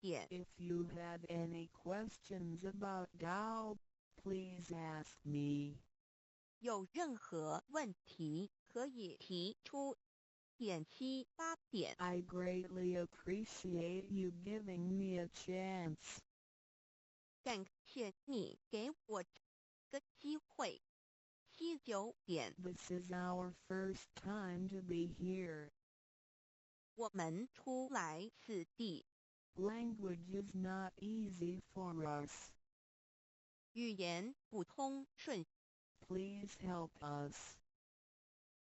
点。If you had any questions about Tao, please ask me. 有任何问题可以提出。点78点。I greatly appreciate you giving me a chance. 感谢你给我个机会。79点。This is our first time to be here. 我们初来此地。Language is not easy for us. 语言不通顺。Please help us.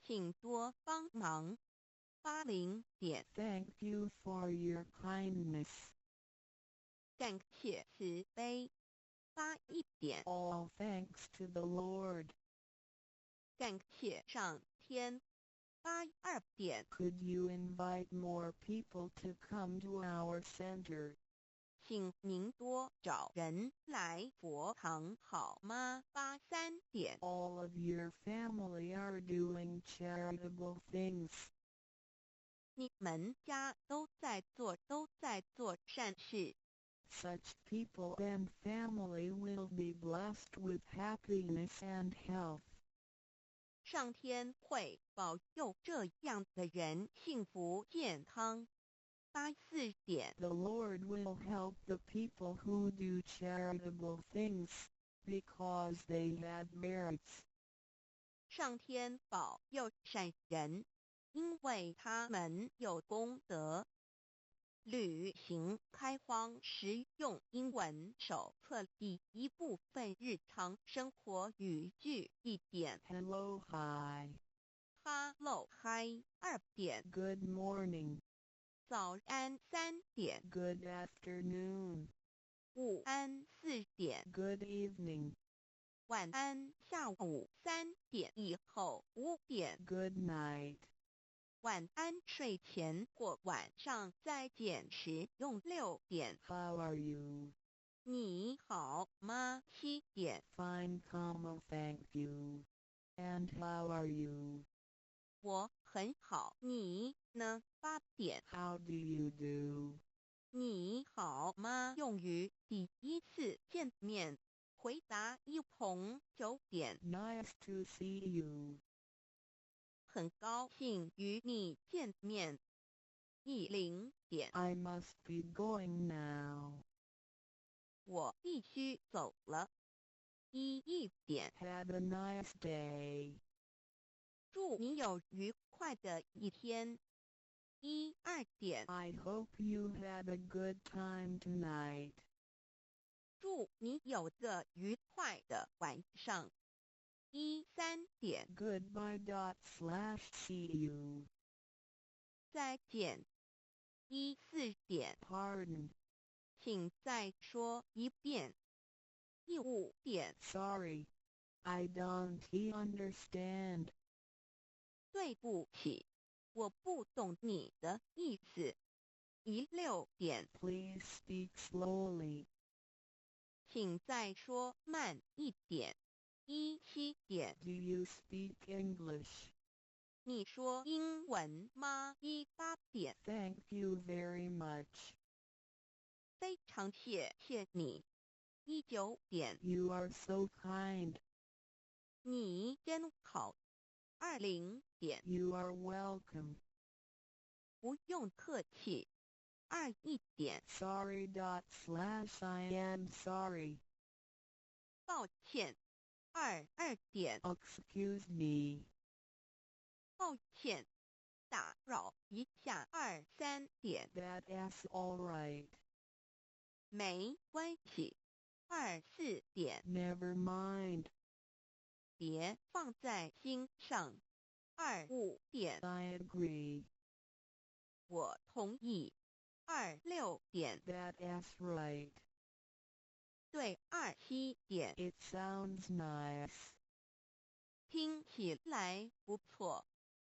请多帮忙。80点。Thank you for your kindness. 感谢慈悲。81点。All thanks to the Lord. 感谢上天。82点。Could you invite more people to come to our center? 请您多找人来佛堂好吗？83点。All of your family are doing charitable things. 你们家都在做善事。Such people and family will be blessed with happiness and health. 上天会保佑这样的人幸福健康。84点。The Lord will help the people who do charitable things, because they had merits. 上天保佑善人，因为他们有功德。旅行开荒实用英文手册第1部分日常生活语句1点。 Hello, hi. Hello, hi 2点。 Good morning. 早安3点。 Good afternoon. 午安4点。 Good evening. 晚安下午3点以后5点。 Good night. 晚安睡前或晚上再减时用6点。 How are you? 你好吗7点。 Fine, thank you. And how are you? 我很好，你呢8点。 How do you do? 你好吗用于第一次见面，回答一同9点。 Nice to see you. 很高兴与你见面10点。 I must be going now. 我必须走了1点。 Have a nice day. 祝你有愉快的一天2点。 I hope you had a good time tonight. 祝你有个愉快的晚上3点。 Goodbye. See you. 再见4点。 Pardon. 请再说一遍5点。 Sorry. I don't understand. 对不起，我不懂你的意思6点。 Please speak slowly. 请再说慢一点7点。 Do you speak English? 你说英文吗8点。 Thank you very much. 非常谢谢你9点。 You are so kind. 你真好20点。 You are welcome. 不用客气21点。 Sorry. I am sorry. 抱歉2点。 Excuse me. 抱歉打扰一下3点。 That's all right. 没关系4点。 Never mind. 别放在心上5点。 I agree. 我同意6点。 That's right. 对7点。 It sounds nice. 听起来不错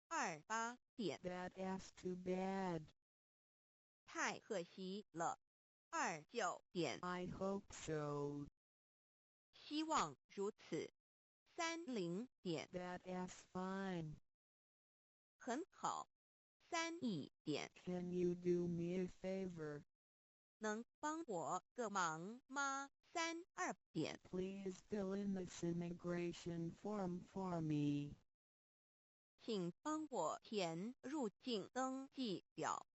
8点。 That's too bad. 太可惜了9点。 I hope so. 希望如此30点。 That's fine. 很好3点。 Can you do me a favor? 能帮我个忙吗？32点， Please fill in this immigration form for me. 请帮我填入境登记表。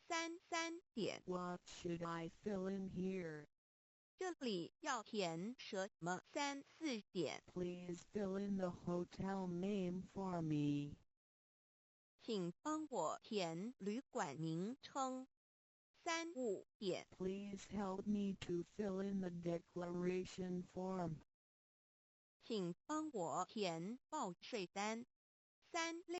33点， What should I fill in here? 这里要填什么？34点， Please fill in the hotel name for me. 请帮我填旅馆名称。35点， Please help me to fill in the declaration form. 请帮我填报税单。36